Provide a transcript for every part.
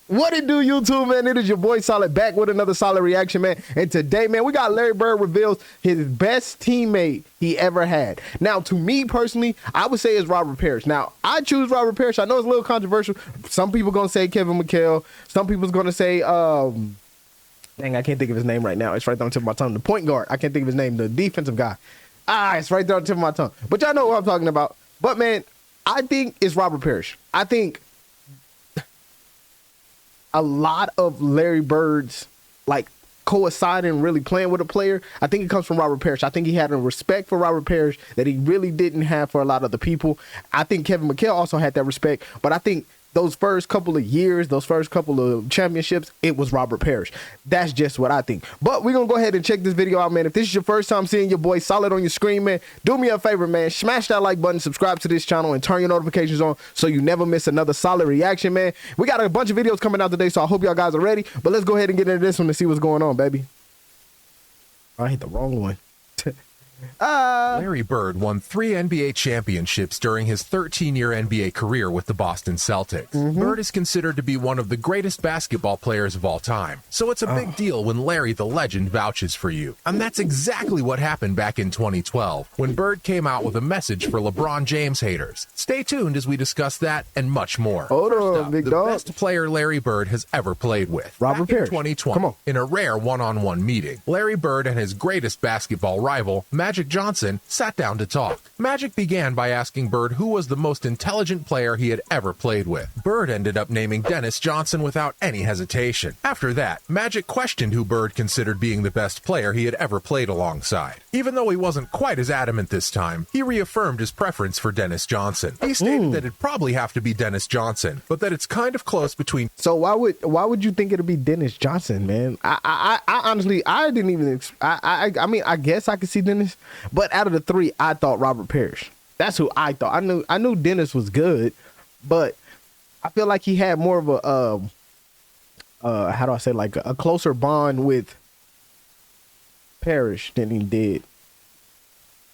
What it do, YouTube, man? It is your boy Solid back with another solid reaction, man. And today, man, we got Larry Bird reveals his best teammate he ever had. Now, to me personally, I would say it's Robert Parrish. Now, I choose Robert Parrish. I know it's a little controversial. Some people gonna say Kevin McHale. Some people's gonna say, dang, I can't think of his name right now. It's right there on the tip of my tongue. The point guard. I can't think of his name. The defensive guy. It's right there on the tip of my tongue. But y'all know what I'm talking about. But man, I think it's Robert Parrish. I think a lot of Larry Bird's like coinciding really playing with a player, I think it comes from Robert Parrish. I think he had a respect for Robert Parrish that he really didn't have for a lot of the people. I think Kevin McHale also had that respect, but I think those first couple of years, those first couple of championships, it was Robert Parrish. That's just what I think. But we're going to go ahead and check this video out, man. If this is your first time seeing your boy Solid on your screen, man, do me a favor, man. Smash that like button, subscribe to this channel, and turn your notifications on so you never miss another Solid reaction, man. We got a bunch of videos coming out today, so I hope y'all guys are ready. But let's go ahead and get into this one to see what's going on, baby. I hit the wrong one. Larry Bird won 3 NBA championships during his 13-year NBA career with the Boston Celtics. Bird is considered to be one of the greatest basketball players of all time, so it's a big deal when Larry the Legend vouches for you. And that's exactly what happened back in 2012, when Bird came out with a message for LeBron James haters. Stay tuned as we discuss that and much more. Hold on, big dog. The best player Larry Bird has ever played with. Robert Parrish. 2020, Come on. in a rare one-on-one meeting, Larry Bird and his greatest basketball rival, Magic Johnson, sat down to talk. Magic began by asking Bird who was the most intelligent player he had ever played with. Bird ended up naming Dennis Johnson without any hesitation. After that, Magic questioned who Bird considered being the best player he had ever played alongside. Even though he wasn't quite as adamant this time, he reaffirmed his preference for Dennis Johnson. He stated that it'd probably have to be Dennis Johnson, but that it's kind of close between. So why would you think it'd be Dennis Johnson, man? I honestly, I didn't even. I mean, I guess I could see Dennis, but out of the 3, I thought Robert Parrish. That's who I thought. I knew Dennis was good, but I feel like he had more of a how do I say, like a closer bond with Parrish than he did.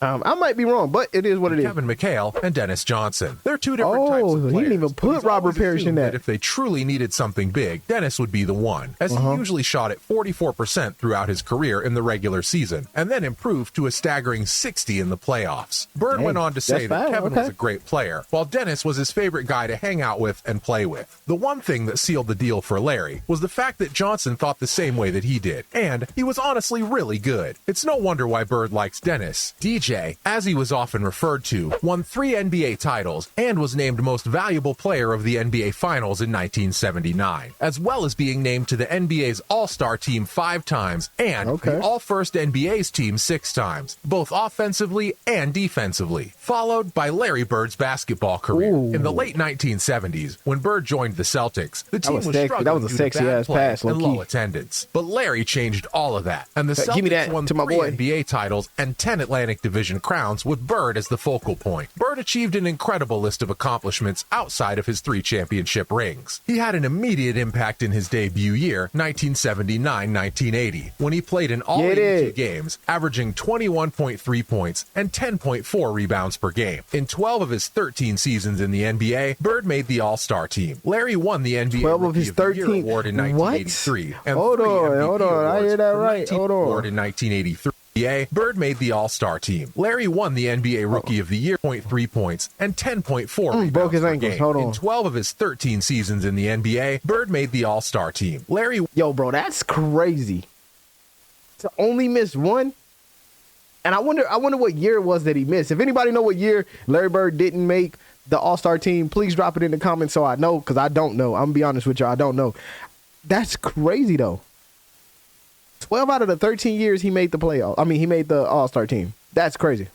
I might be wrong, but it is what it is. Kevin McHale and Dennis Johnson. They're 2 different types of players. He didn't even put Robert Parrish in that. If they truly needed something big, Dennis would be the one, as he usually shot at 44% throughout his career in the regular season, and then improved to a staggering 60 in the playoffs. Bird went on to say that Kevin was a great player, while Dennis was his favorite guy to hang out with and play with. The one thing that sealed the deal for Larry was the fact that Johnson thought the same way that he did, and he was honestly really good. It's no wonder why Bird likes Dennis. DJ, as he was often referred to, won 3 NBA titles and was named Most Valuable Player of the NBA Finals in 1979, as well as being named to the NBA's All-Star Team 5 times and the All-First NBA's Team 6 times, both offensively and defensively, followed by Larry Bird's basketball career. In the late 1970s, when Bird joined the Celtics, the team was struggling that was a sexy-ass pass and low attendance. But Larry changed all of that, and the Celtics won 3 NBA titles and 10 Atlantic Division crowns with Bird as the focal point. Bird achieved an incredible list of accomplishments outside of his 3 championship rings. He had an immediate impact in his debut year, 1979-1980, when he played in all 82 games, averaging 21.3 points and 10.4 rebounds per game. In 12 of his 13 seasons in the NBA, Bird made the All-Star team. Larry won the NBA Rookie of the Year award in 1983. And hold on, I hear that right. Hold on. Award in 1983. Bird made the All-Star team. Larry won the NBA Rookie of the Year, 0.3 points and 10.4 rebounds per game. In 12 of his 13 seasons in the NBA, Bird made the All-Star team. Larry, yo, bro, that's crazy. To only miss 1, and I wonder what year it was that he missed. If anybody know what year Larry Bird didn't make the All-Star team, please drop it in the comments so I know, because I don't know. I'm gonna be honest with you, I don't know. That's crazy though. 12 out of the 13 years he made the playoff. I mean, he made the All-Star team. That's crazy.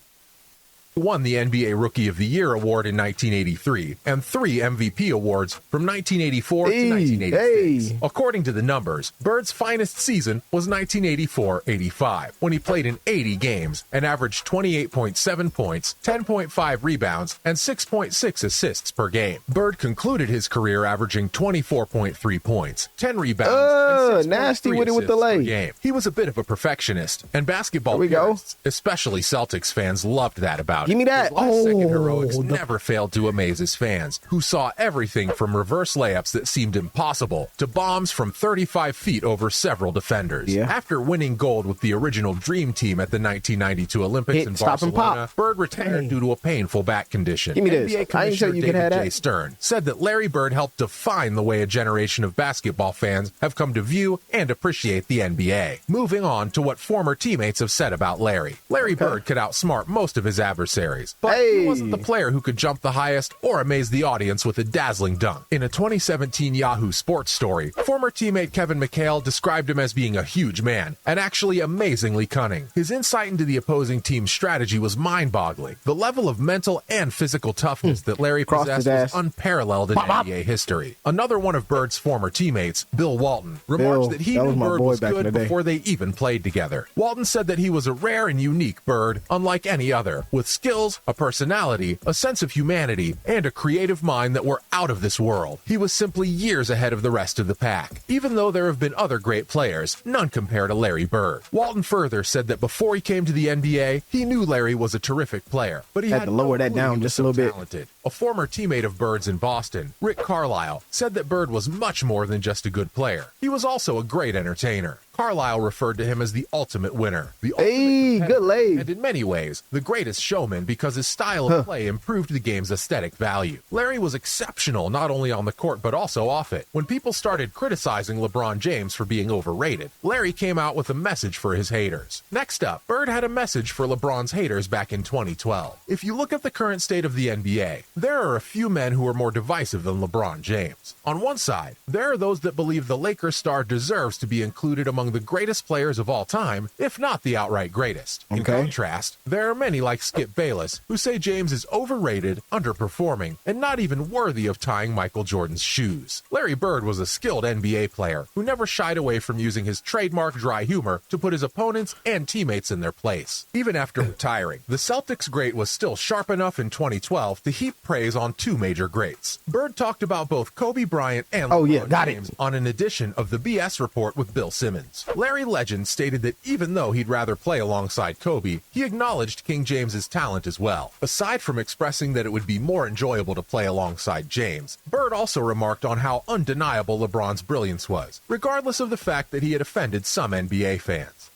Won the NBA Rookie of the Year award in 1983 and 3 MVP awards from 1984 to 1986. According to the numbers, Bird's finest season was 1984-85, when he played in 80 games and averaged 28.7 points, 10.5 rebounds, and 6.6 assists per game. Bird concluded his career averaging 24.3 points, 10 rebounds, and 6.3 nasty with it with the per game. He was a bit of a perfectionist, and basketball purists, especially Celtics fans, loved that about about Give me that. His last-second heroics never failed to amaze his fans, who saw everything from reverse layups that seemed impossible to bombs from 35 feet over several defenders. Yeah. After winning gold with the original Dream Team at the 1992 Olympics in Barcelona, Bird retired due to a painful back condition. Give me this. NBA Commissioner David J. Stern said that Larry Bird helped define the way a generation of basketball fans have come to view and appreciate the NBA. Moving on to what former teammates have said about Larry. Larry Bird could outsmart most of his adversaries, but he wasn't the player who could jump the highest or amaze the audience with a dazzling dunk. In a 2017 Yahoo Sports story, former teammate Kevin McHale described him as being a huge man and actually amazingly cunning. His insight into the opposing team's strategy was mind-boggling. The level of mental and physical toughness that Larry possessed was unparalleled in NBA history. Another one of Bird's former teammates, Bill Walton, remarked that he knew Bird was good before they even played together. Walton said that he was a rare and unique Bird, unlike any other, with skills, a personality, a sense of humanity, and a creative mind that were out of this world. He was simply years ahead of the rest of the pack. Even though there have been other great players, none compare to Larry Bird. Walton further said that before he came to the NBA, he knew Larry was a terrific player, but he had to lower that down just a little bit. Talented. A former teammate of Bird's in Boston, Rick Carlisle, said that Bird was much more than just a good player. He was also a great entertainer. Carlisle referred to him as the ultimate winner, the ultimate good leg, and in many ways, the greatest showman because his style of play improved the game's aesthetic value. Larry was exceptional not only on the court but also off it. When people started criticizing LeBron James for being overrated, Larry came out with a message for his haters. Next up, Bird had a message for LeBron's haters back in 2012. If you look at the current state of the NBA, there are a few men who are more divisive than LeBron James. On one side, there are those that believe the Lakers star deserves to be included among the greatest players of all time, if not the outright greatest. In contrast, there are many like Skip Bayless who say James is overrated, underperforming, and not even worthy of tying Michael Jordan's shoes. Larry Bird was a skilled NBA player who never shied away from using his trademark dry humor to put his opponents and teammates in their place. Even after retiring, the Celtics great was still sharp enough in 2012 to heap praise on two major greats. Bird talked about both Kobe Bryant and LeBron James on an edition of the BS Report with Bill Simmons. Larry Legend stated that even though he'd rather play alongside Kobe, he acknowledged King James's talent as well. Aside from expressing that it would be more enjoyable to play alongside James, Bird also remarked on how undeniable LeBron's brilliance was, regardless of the fact that he had offended some NBA fans.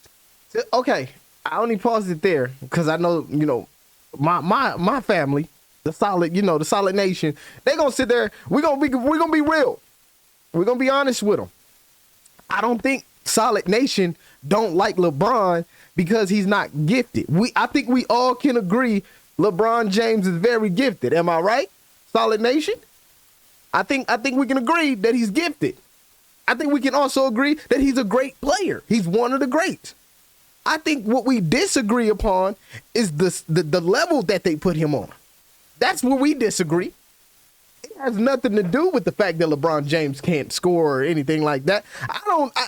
Okay, I only paused it there because I know, my family, the Solid Nation, they gonna sit there. We're gonna be real. We're gonna be honest with them. I don't think Solid Nation don't like LeBron because he's not gifted. I think we all can agree LeBron James is very gifted. Am I right, Solid Nation? I think we can agree that he's gifted. I think we can also agree that he's a great player. He's one of the greats. I think what we disagree upon is the level that they put him on. That's where we disagree. It has nothing to do with the fact that LeBron James can't score or anything like that. I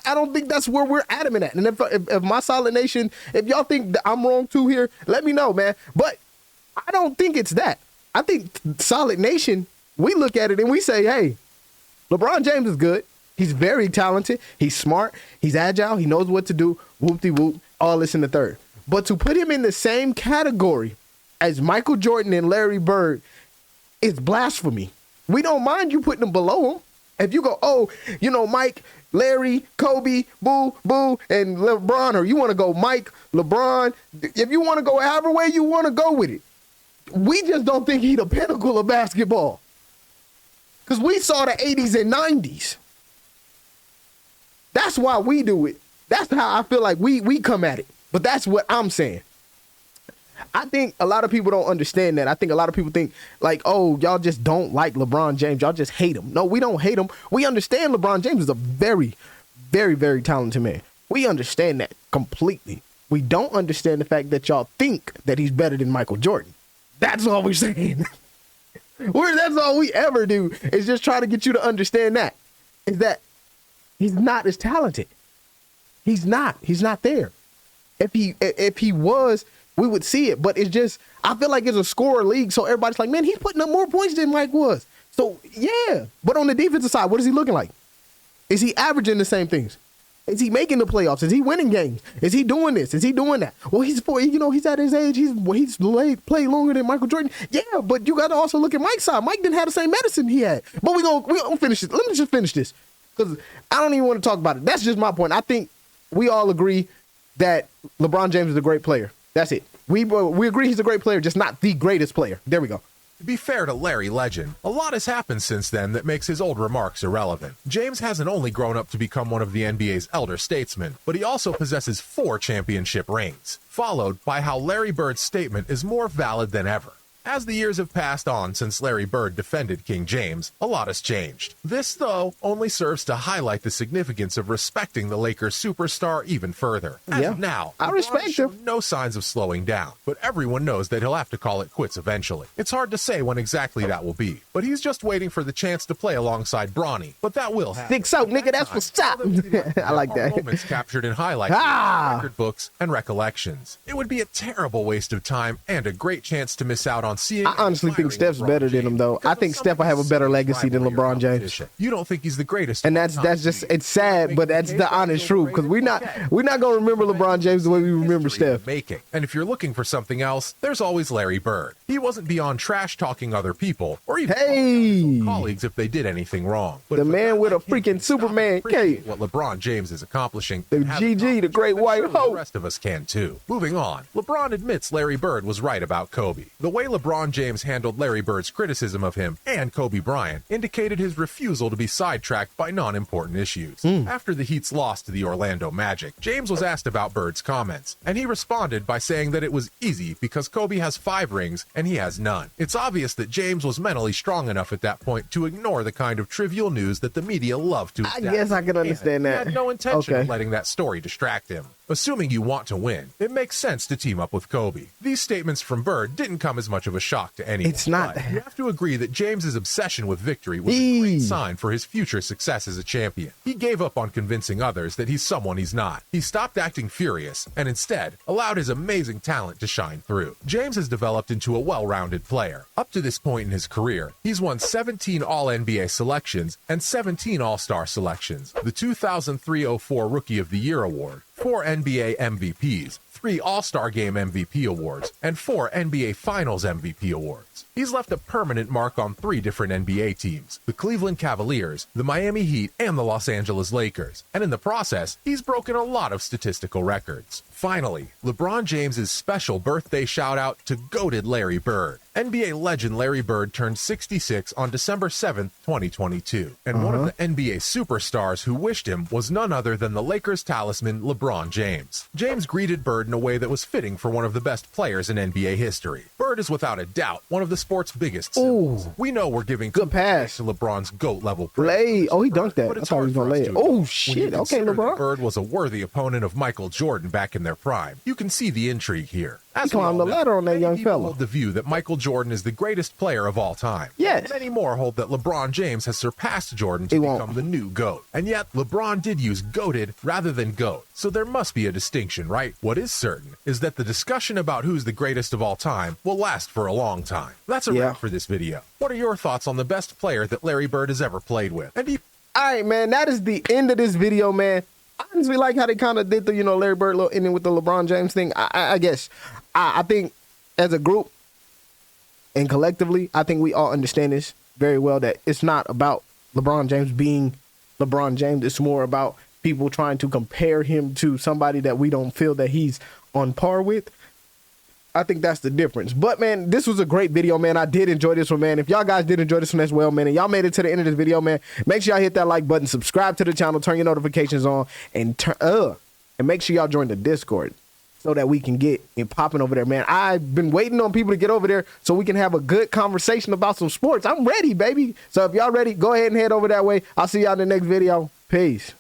don't think that's where we're adamant at. And if my Solid Nation, if y'all think that I'm wrong too here, let me know, man. But I don't think it's that. I think Solid Nation, we look at it and we say, hey, LeBron James is good. He's very talented. He's smart. He's agile. He knows what to do. Whoop-de-whoop. All this in the third. But to put him in the same category as Michael Jordan and Larry Bird is blasphemy. We don't mind you putting them below him. If you go, Mike, Larry, Kobe, boo, and LeBron, or you want to go Mike, LeBron, if you want to go however way you want to go with it. We just don't think he's the pinnacle of basketball. Because we saw the 80s and 90s. That's why we do it. That's how I feel like we come at it. But that's what I'm saying. I think a lot of people don't understand that. I think a lot of people think like, oh, y'all just don't like LeBron James. Y'all just hate him. No, we don't hate him. We understand LeBron James is a very, very, very talented man. We understand that completely. We don't understand the fact that y'all think that he's better than Michael Jordan. That's all we're saying. That's all we ever do is just try to get you to understand that. Is that he's not as talented. He's not there. If he was, we would see it. But it's just, I feel like it's a scorer league. So everybody's like, man, he's putting up more points than Mike was. So, yeah. But on the defensive side, what is he looking like? Is he averaging the same things? Is he making the playoffs? Is he winning games? Is he doing this? Is he doing that? Well, he's at his age. He's played longer than Michael Jordan. Yeah, but you got to also look at Mike's side. Mike didn't have the same medicine he had. But we gonna finish it. Let me just finish this because I don't even want to talk about it. That's just my point. I think we all agree that LeBron James is a great player. That's it. We agree he's a great player, just not the greatest player. There we go. To be fair to Larry Legend, a lot has happened since then that makes his old remarks irrelevant. James hasn't only grown up to become one of the NBA's elder statesmen, but he also possesses 4 championship rings, followed by how Larry Bird's statement is more valid than ever. As the years have passed on since Larry Bird defended King James, a lot has changed. This, though, only serves to highlight the significance of respecting the Lakers superstar even further. As of now, I respect him. No signs of slowing down, but everyone knows that he'll have to call it quits eventually. It's hard to say when exactly that will be, but he's just waiting for the chance to play alongside Bronny. But that will happen. Thick soap, nigga, that's what's up. I like that. Moments captured in highlights, record books, and recollections. It would be a terrible waste of time and a great chance to miss out on seeing. I honestly think Steph's better than him, though. I think Steph will have a better legacy than LeBron James. You don't think he's the greatest, and that's just it's sad, but that's the honest truth because we're not gonna remember LeBron James the way we remember Steph. And if you're looking for something else, there's always Larry Bird. He wasn't beyond trash talking other people or even colleagues if they did anything wrong. But the man with a freaking Superman cape. What LeBron James is accomplishing, the GG, the great white hope. The rest of us can too. Moving on, LeBron admits Larry Bird was right about Kobe. The way LeBron James handled Larry Bird's criticism of him and Kobe Bryant indicated his refusal to be sidetracked by non-important issues. After the Heat's loss to the Orlando Magic, James was asked about Bird's comments, and he responded by saying that it was easy because Kobe has 5 rings and he has none. It's obvious that James was mentally strong enough at that point to ignore the kind of trivial news that the media love to adapt. I guess I can understand that. He had no intention of letting that story distract him. Assuming you want to win, it makes sense to team up with Kobe. These statements from Bird didn't come as much of a shock to anyone. It's not. You have to agree that James's obsession with victory was a great sign for his future success as a champion. He gave up on convincing others that he's someone he's not. He stopped acting furious and instead allowed his amazing talent to shine through. James has developed into a well-rounded player. Up to this point in his career, he's won 17 All-NBA selections and 17 All-Star selections, the 2003-04 Rookie of the Year award, 4 NBA MVPs, 3 All-Star Game MVP awards, and 4 NBA Finals MVP awards. He's left a permanent mark on 3 different NBA teams, the Cleveland Cavaliers, the Miami Heat, and the Los Angeles Lakers. And in the process, he's broken a lot of statistical records. Finally, LeBron James's special birthday shout-out to goated Larry Bird. NBA legend Larry Bird turned 66 on December 7th, 2022. And one of the NBA superstars who wished him was none other than the Lakers talisman LeBron James. James greeted Bird in a way that was fitting for one of the best players in NBA history. Bird is without a doubt one of the sport's biggest symbols. We know we're giving good pass to LeBron's GOAT-level play. Oh, he dunked that. I thought he was going to lay it. Oh, shit. Okay, LeBron. Bird was a worthy opponent of Michael Jordan back in their prime. You can see the intrigue here. He climbed the ladder on that young fella. Hold the view that Michael Jordan is the greatest player of all time. Yes. Many more hold that LeBron James has surpassed Jordan to become the new GOAT. And yet, LeBron did use GOATed rather than GOAT. So there must be a distinction, right? What is certain is that the discussion about who's the greatest of all time will last for a long time. That's a wrap for this video. What are your thoughts on the best player that Larry Bird has ever played with? And all right, man, that is the end of this video, man. I honestly like how they kind of did the, Larry Bird little ending with the LeBron James thing. I guess I think as a group and collectively, I think we all understand this very well, that it's not about LeBron James being LeBron James. It's more about people trying to compare him to somebody that we don't feel that he's on par with. I think that's the difference. But, man, this was a great video, man. I did enjoy this one, man. If y'all guys did enjoy this one as well, man, and y'all made it to the end of this video, man, make sure y'all hit that like button, subscribe to the channel, turn your notifications on, and make sure y'all join the Discord so that we can get it popping over there, man. I've been waiting on people to get over there so we can have a good conversation about some sports. I'm ready, baby. So if y'all ready, go ahead and head over that way. I'll see y'all in the next video. Peace.